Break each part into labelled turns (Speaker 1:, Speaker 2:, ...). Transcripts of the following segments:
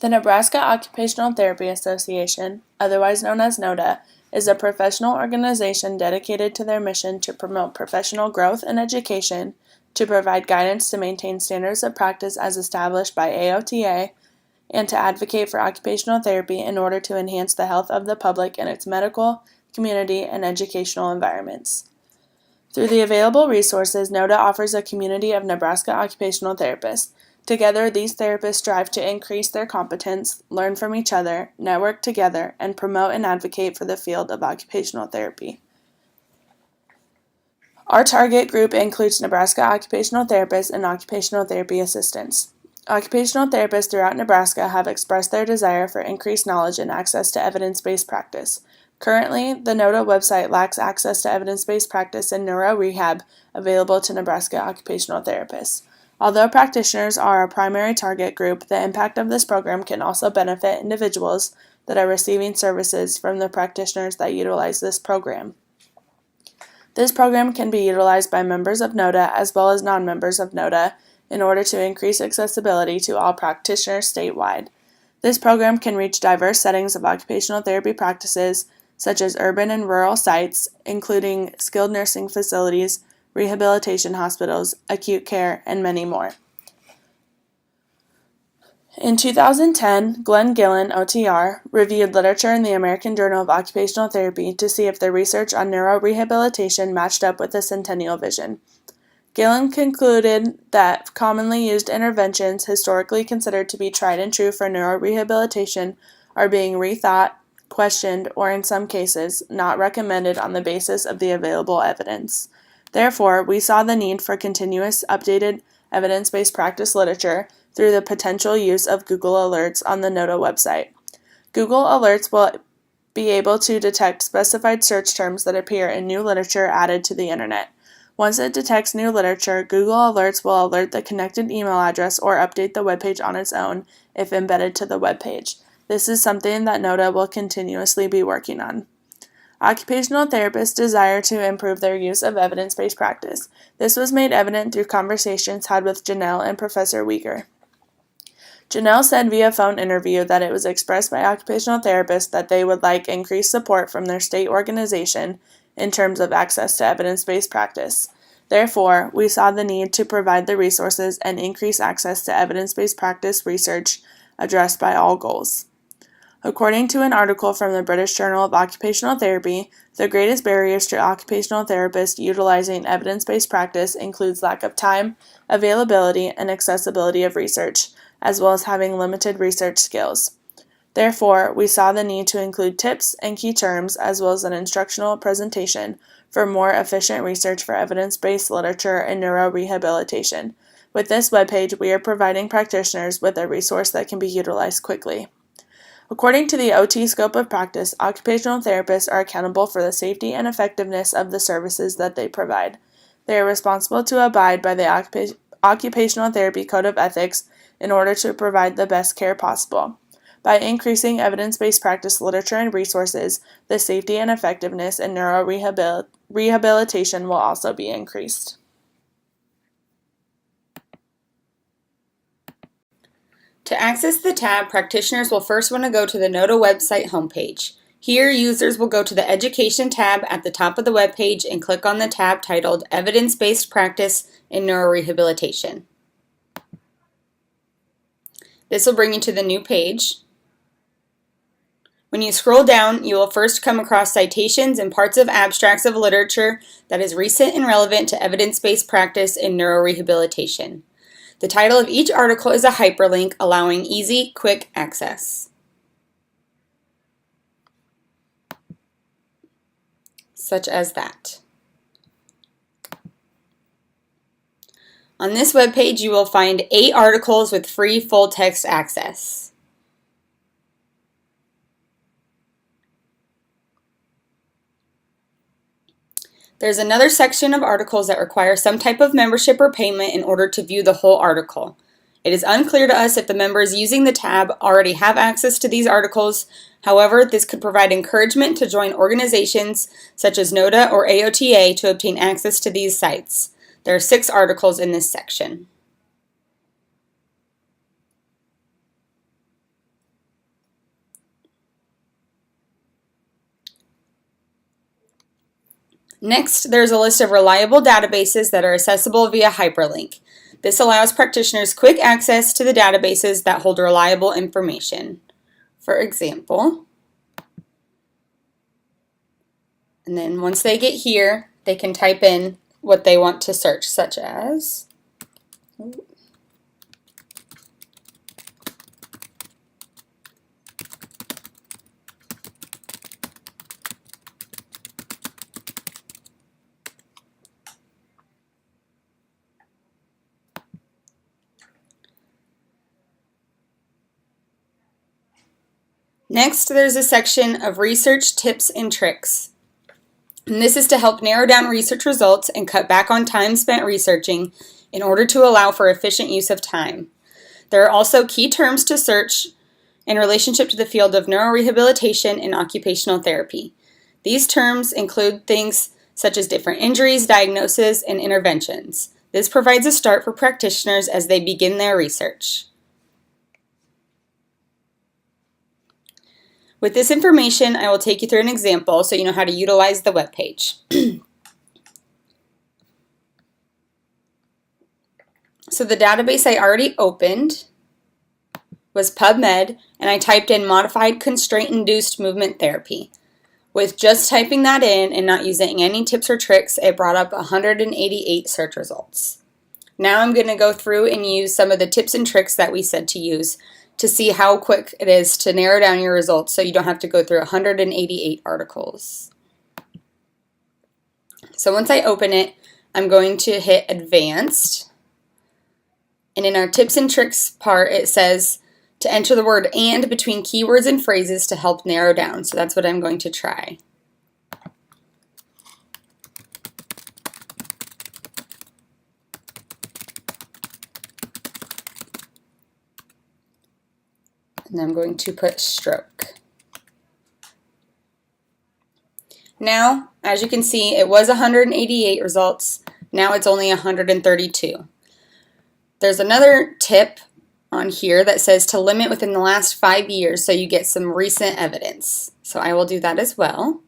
Speaker 1: The Nebraska Occupational Therapy Association, otherwise known as NOTA, is a professional organization dedicated to their mission to promote professional growth and education, to provide guidance to maintain standards of practice as established by AOTA, and to advocate for occupational therapy in order to enhance the health of the public in its medical, community, and educational environments. Through the available resources, NOTA offers a community of Nebraska occupational therapists. Together, these therapists strive to increase their competence, learn from each other, network together, and promote and advocate for the field of occupational therapy. Our target group includes Nebraska occupational therapists and occupational therapy assistants. Occupational therapists throughout Nebraska have expressed their desire for increased knowledge and access to evidence-based practice. Currently, the NOTA website lacks access to evidence-based practice and neuro-rehab available to Nebraska occupational therapists. Although practitioners are our primary target group, the impact of this program can also benefit individuals that are receiving services from the practitioners that utilize this program. This program can be utilized by members of NOTA as well as non-members of NOTA in order to increase accessibility to all practitioners statewide. This program can reach diverse settings of occupational therapy practices, such as urban and rural sites, including skilled nursing facilities, rehabilitation hospitals, acute care, and many more. In 2010, Glenn Gillen, OTR, reviewed literature in the American Journal of Occupational Therapy to see if the research on neurorehabilitation matched up with the Centennial Vision. Gillen concluded that commonly used interventions historically considered to be tried and true for neurorehabilitation are being rethought, questioned, or in some cases, not recommended on the basis of the available evidence. Therefore, we saw the need for continuous updated evidence-based practice literature through the potential use of Google Alerts on the NOTA website. Google Alerts will be able to detect specified search terms that appear in new literature added to the Internet. Once it detects new literature, Google Alerts will alert the connected email address or update the webpage on its own if embedded to the webpage. This is something that NOTA will continuously be working on. Occupational therapists desire to improve their use of evidence-based practice. This was made evident through conversations had with Janelle and Professor Weger. Janelle said via phone interview that it was expressed by occupational therapists that they would like increased support from their state organization in terms of access to evidence-based practice. Therefore, we saw the need to provide the resources and increase access to evidence-based practice research addressed by all goals. According to an article from the British Journal of Occupational Therapy, the greatest barriers to occupational therapists utilizing evidence-based practice includes lack of time, availability, and accessibility of research, as well as having limited research skills. Therefore, we saw the need to include tips and key terms, as well as an instructional presentation for more efficient research for evidence-based literature and neurorehabilitation. With this webpage, we are providing practitioners with a resource that can be utilized quickly. According to the OT scope of practice, occupational therapists are accountable for the safety and effectiveness of the services that they provide. They are responsible to abide by the Occupational Therapy Code of Ethics in order to provide the best care possible. By increasing evidence-based practice literature and resources, the safety and effectiveness in neurorehabilitation will also be increased.
Speaker 2: To access the tab, practitioners will first want to go to the NOTA website homepage. Here, users will go to the Education tab at the top of the webpage and click on the tab titled Evidence-Based Practice in Neurorehabilitation. This will bring you to the new page. When you scroll down, you will first come across citations and parts of abstracts of literature that is recent and relevant to evidence-based practice in neurorehabilitation. The title of each article is a hyperlink, allowing easy, quick access. Such as that. On this webpage, you will find 8 articles with free full-text access. There's another section of articles that require some type of membership or payment in order to view the whole article. It is unclear to us if the members using the tab already have access to these articles. However, this could provide encouragement to join organizations such as NOTA or AOTA to obtain access to these sites. There are 6 articles in this section. Next, there's a list of reliable databases that are accessible via hyperlink. This allows practitioners quick access to the databases that hold reliable information. For example, and then once they get here, they can type in what they want to search, such as Next, there's a section of research tips and tricks. And this is to help narrow down research results and cut back on time spent researching in order to allow for efficient use of time. There are also key terms to search in relationship to the field of neurorehabilitation and occupational therapy. These terms include things such as different injuries, diagnoses, and interventions. This provides a start for practitioners as they begin their research. With this information, I will take you through an example so you know how to utilize the web page. So the database I already opened was PubMed, and I typed in modified constraint-induced movement therapy. With just typing that in and not using any tips or tricks, it brought up 188 search results. Now I'm going to go through and use some of the tips and tricks that we said to use to see how quick it is to narrow down your results so you don't have to go through 188 articles. So once I open it, I'm going to hit Advanced. And in our tips and tricks part, it says to enter the word "and" between keywords and phrases to help narrow down. So that's what I'm going to try. And I'm going to put stroke. Now, as you can see, it was 188 results. Now it's only 132. There's another tip on here that says to limit within the last 5 years so you get some recent evidence. So I will do that as well.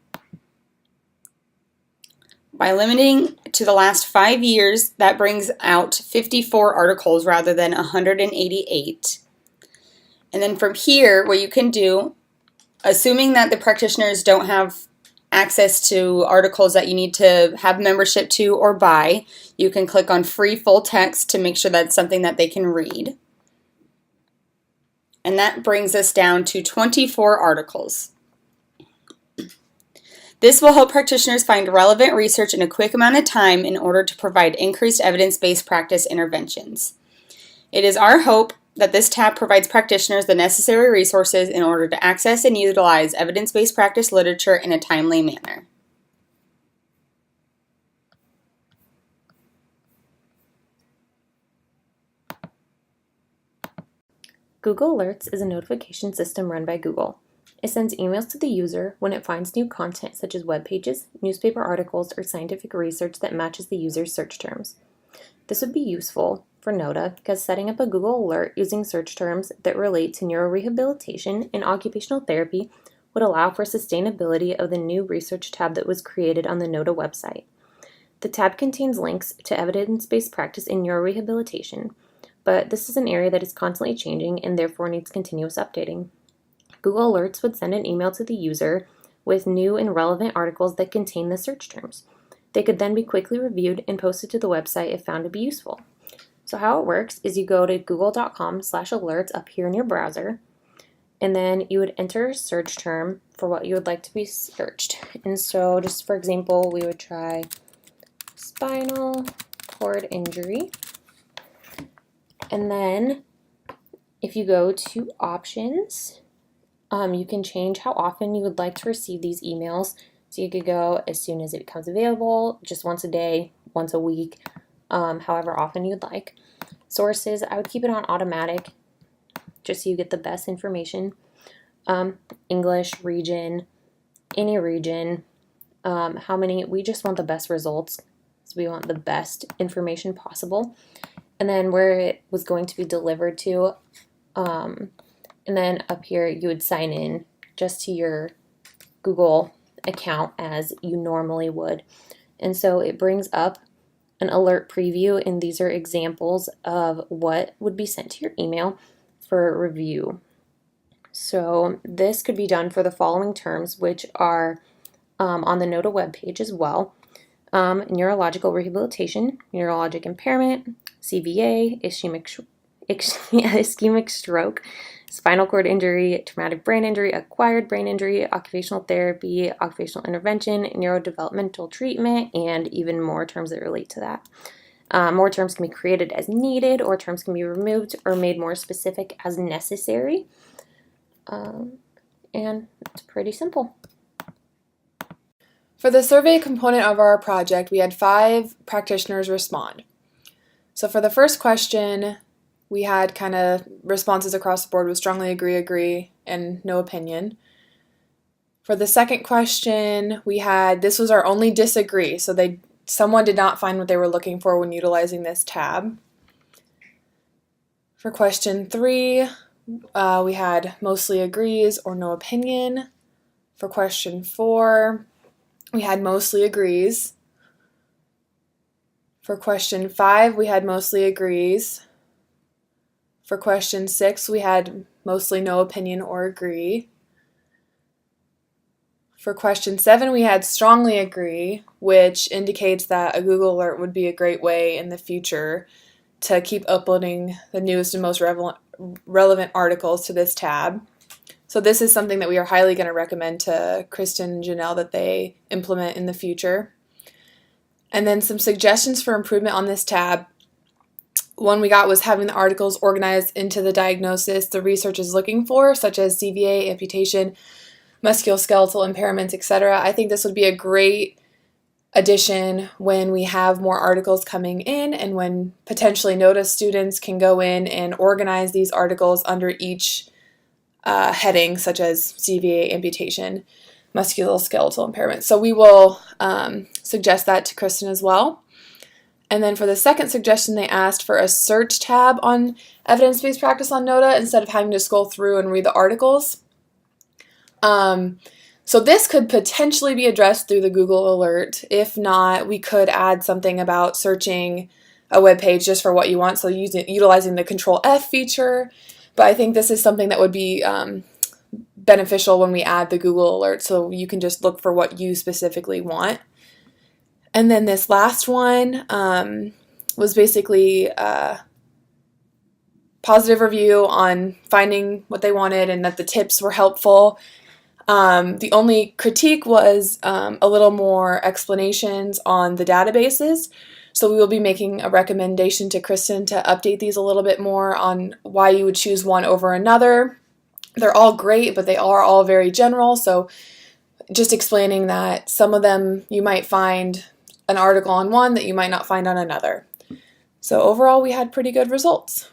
Speaker 2: By limiting to the last 5 years, that brings out 54 articles rather than 188. And then from here, what you can do, assuming that the practitioners don't have access to articles that you need to have membership to or buy, you can click on free full text to make sure that's something that they can read. And that brings us down to 24 articles. This will help practitioners find relevant research in a quick amount of time in order to provide increased evidence-based practice interventions. It is our hope that this tab provides practitioners the necessary resources in order to access and utilize evidence-based practice literature in a timely manner.
Speaker 3: Google Alerts is a notification system run by Google. It sends emails to the user when it finds new content such as web pages, newspaper articles, or scientific research that matches the user's search terms. This would be useful for NOTA because setting up a Google alert using search terms that relate to neurorehabilitation and occupational therapy would allow for sustainability of the new research tab that was created on the NOTA website. The tab contains links to evidence-based practice in neurorehabilitation, but this is an area that is constantly changing and therefore needs continuous updating. Google Alerts would send an email to the user with new and relevant articles that contain the search terms. They could then be quickly reviewed and posted to the website if found to be useful. So how it works is you go to google.com/alerts up here in your browser, and then you would enter a search term for what you would like to be searched. And so just for example, we would try spinal cord injury. And then if you go to options, you can change how often you would like to receive these emails. So you could go as soon as it becomes available, just once a day, once a week, however often you'd like. Sources, I would keep it on automatic just so you get the best information. English, region, any region, how many, we just want the best results. So we want the best information possible. And then where it was going to be delivered to, and then up here you would sign in just to your Google account as you normally would. And so it brings up an alert preview, and these are examples of what would be sent to your email for review. So this could be done for the following terms, which are on the NOTA webpage as well. Neurological rehabilitation, neurologic impairment, CVA, ischemic stroke, spinal cord injury, traumatic brain injury, acquired brain injury, occupational therapy, occupational intervention, neurodevelopmental treatment, and even more terms that relate to that. More terms can be created as needed, or terms can be removed or made more specific as necessary. And it's pretty simple.
Speaker 1: For the survey component of our project, we had 5 practitioners respond. So for the first question, we had kind of responses across the board with strongly agree, and no opinion. For the second question, we had, this was our only disagree, so someone did not find what they were looking for when utilizing this tab. For question 3, we had mostly agrees or no opinion. For question 4, we had mostly agrees. For question 5, we had mostly agrees. For question 6, we had mostly no opinion or agree. For question 7, we had strongly agree, which indicates that a Google alert would be a great way in the future to keep uploading the newest and most relevant articles to this tab. So this is something that we are highly going to recommend to Kristen and Janelle that they implement in the future. And then some suggestions for improvement on this tab. One we got was having the articles organized into the diagnosis the research is looking for, such as CVA, amputation, musculoskeletal impairments, etc. I think this would be a great addition when we have more articles coming in, and when potentially NOTA students can go in and organize these articles under each heading, such as CVA, amputation, musculoskeletal impairment. So we will suggest that to Kristen as well. And then for the second suggestion, they asked for a search tab on evidence-based practice on NOTA instead of having to scroll through and read the articles. So this could potentially be addressed through the Google alert. If not, we could add something about searching a web page just for what you want, so utilizing the Control F feature. But I think this is something that would be beneficial when we add the Google alert, so you can just look for what you specifically want. And then this last one was basically a positive review on finding what they wanted and that the tips were helpful. The only critique was a little more explanations on the databases. So we will be making a recommendation to Kristen to update these a little bit more on why you would choose one over another. They're all great, but they are all very general. So just explaining that some of them you might find an article on one that you might not find on another. So overall, we had pretty good results.